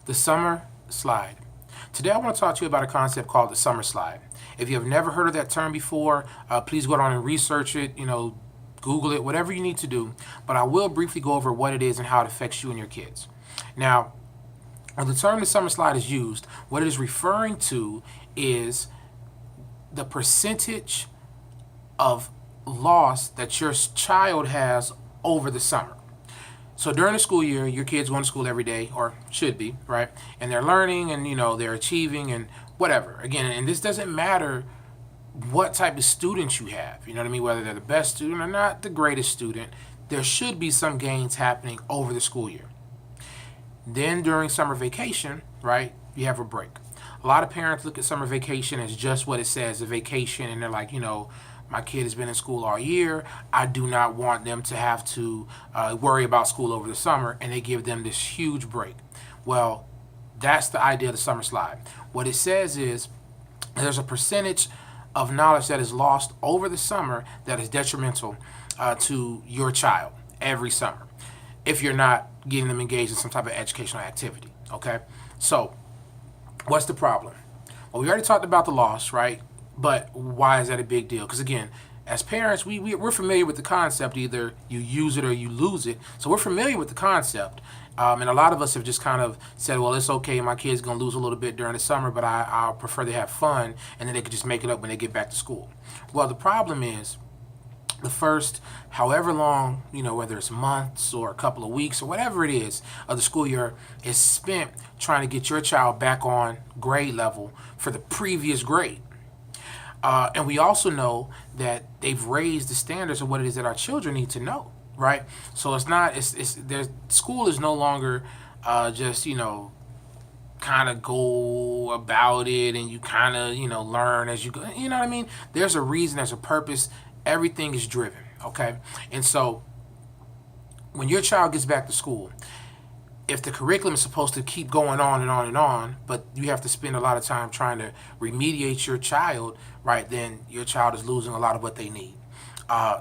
The summer slide. Today I want to talk to you about a concept called the summer slide. If you have never heard of that term before, please go down and research it, Google it, whatever you need to do. But I will briefly go over what it is and how it affects you and your kids. Now, when the term the summer slide is used, what it is referring to is the percentage of loss that your child has over the summer. So during the school year, your kids going to school every day, or should be, right? And they're learning and, they're achieving and whatever. Again, and this doesn't matter what type of students you have. You know what I mean? Whether they're the best student or not the greatest student, there should be some gains happening over the school year. Then during summer vacation, right, you have a break. A lot of parents look at summer vacation as just what it says, a vacation, and they're like, my kid has been in school all year. I do not want them to have to worry about school over the summer, and they give them this huge break. Well, that's the idea of the summer slide. What it says is there's a percentage of knowledge that is lost over the summer that is detrimental to your child every summer if you're not getting them engaged in some type of educational activity, okay? So what's the problem? Well, we already talked about the loss, right? But why is that a big deal? Because again, as parents, we're familiar with the concept. Either you use it or you lose it. So we're familiar with the concept. And a lot of us have just kind of said, well, it's okay. My kid's going to lose a little bit during the summer, but I'll prefer they have fun, and then they could just make it up when they get back to school. Well, the problem is the first however long, whether it's months or a couple of weeks or whatever it is of the school year is spent trying to get your child back on grade level for the previous grade. And we also know that they've raised the standards of what it is that our children need to know, right? So school is no longer just, kind of go about it and you kind of, learn as you go. You know what I mean? There's a reason, there's a purpose. Everything is driven, okay? And so when your child gets back to school, if the curriculum is supposed to keep going on and on and on, but you have to spend a lot of time trying to remediate your child, right, then your child is losing a lot of what they need.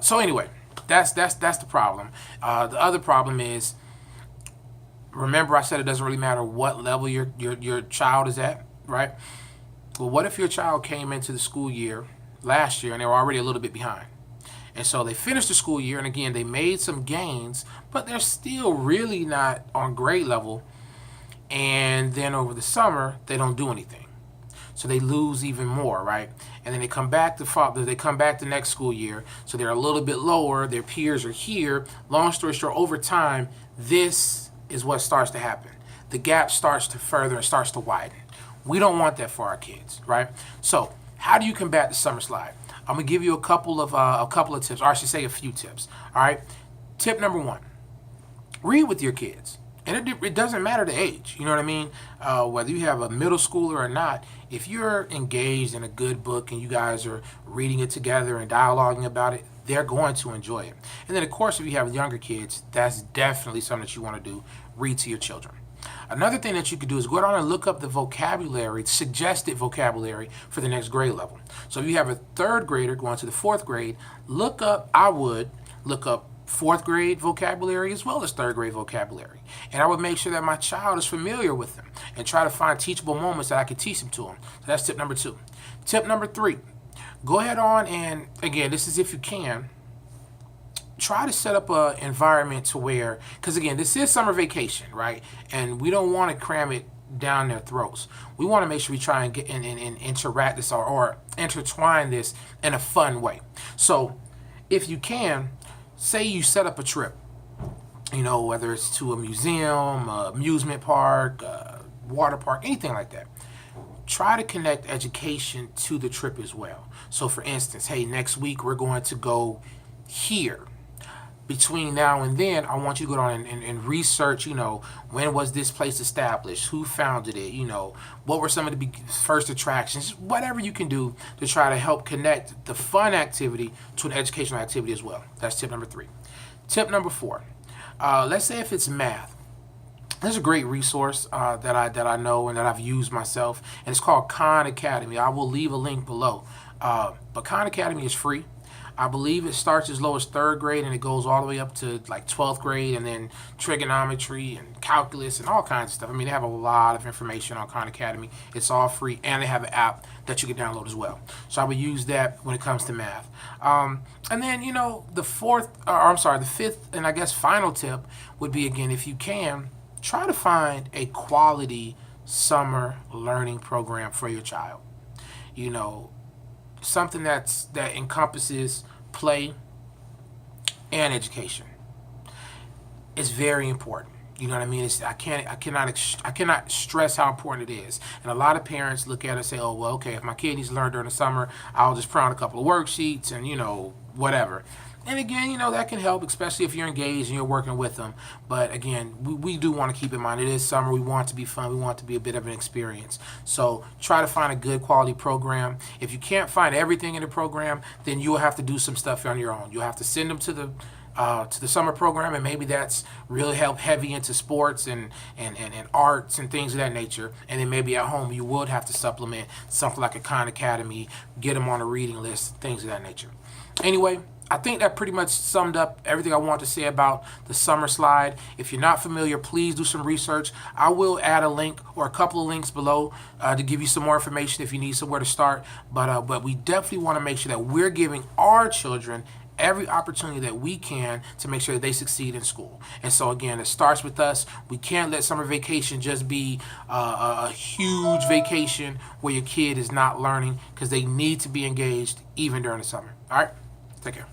So anyway, that's the problem. The other problem is, remember I said it doesn't really matter what level your child is at, right? Well, what if your child came into the school year last year and they were already a little bit behind? And so they finished the school year, and again, they made some gains, but they're still really not on grade level. And then over the summer, they don't do anything. So they lose even more, right? And then they come back the next school year, so they're a little bit lower. Their peers are here. Long story short, over time, this is what starts to happen. The gap starts to further and starts to widen. We don't want that for our kids, right? So how do you combat the summer slide? I'm gonna give you a couple of tips, or I should say a few tips. All right. Tip number one: read with your kids, and it doesn't matter the age. You know what I mean? Whether you have a middle schooler or not, if you're engaged in a good book and you guys are reading it together and dialoguing about it, they're going to enjoy it. And then, of course, if you have younger kids, that's definitely something that you want to do. Read to your children. Another thing that you could do is go down and look up the vocabulary, suggested vocabulary for the next grade level. So if you have a third grader going to the fourth grade, I would look up fourth grade vocabulary as well as third grade vocabulary. And I would make sure that my child is familiar with them and try to find teachable moments that I can teach them to them. So that's tip number 2. Tip number 3, go ahead on and, again, this is if you can, try to set up an environment to where, because again, this is summer vacation, right? And we don't want to cram it down their throats. We want to make sure we try and get and interact this or intertwine this in a fun way. So if you can, say you set up a trip, whether it's to a museum, amusement park, water park, anything like that. Try to connect education to the trip as well. So for instance, hey, next week we're going to go here. Between now and then, I want you to go on and research, when was this place established? Who founded it? What were some of the first attractions? Whatever you can do to try to help connect the fun activity to an educational activity as well. That's tip number 3. Tip number 4. Let's say if it's math. There's a great resource that I know and that I've used myself, and it's called Khan Academy. I will leave a link below. But Khan Academy is free. I believe it starts as low as third grade and it goes all the way up to like 12th grade, and then trigonometry and calculus and all kinds of stuff. I mean, they have a lot of information on Khan Academy. It's all free, and they have an app that you can download as well. So I would use that when it comes to math. And then, the the fifth and I guess final tip would be, again, if you can, try to find a quality summer learning program for your child. Something that encompasses play and education. It's very important. You know what I mean? I cannot stress how important it is. And a lot of parents look at it and say, "Oh, well, okay, if my kid needs to learn during the summer, I'll just print out a couple of worksheets and whatever." And again, that can help, especially if you're engaged and you're working with them. But again, we do want to keep in mind it is summer. We want it to be fun. We want it to be a bit of an experience. So try to find a good quality program. If you can't find everything in the program, then you'll have to do some stuff on your own. You'll have to send them to the summer program, and maybe that's really heavy into sports and arts and things of that nature. And then maybe at home you would have to supplement something like a Khan Academy, get them on a reading list, things of that nature. Anyway, I think that pretty much summed up everything I want to say about the summer slide. If you're not familiar, please do some research. I will add a link or a couple of links below to give you some more information if you need somewhere to start. But we definitely want to make sure that we're giving our children every opportunity that we can to make sure that they succeed in school. And so again, it starts with us. We can't let summer vacation just be a huge vacation where your kid is not learning, because they need to be engaged even during the summer. All right, take care.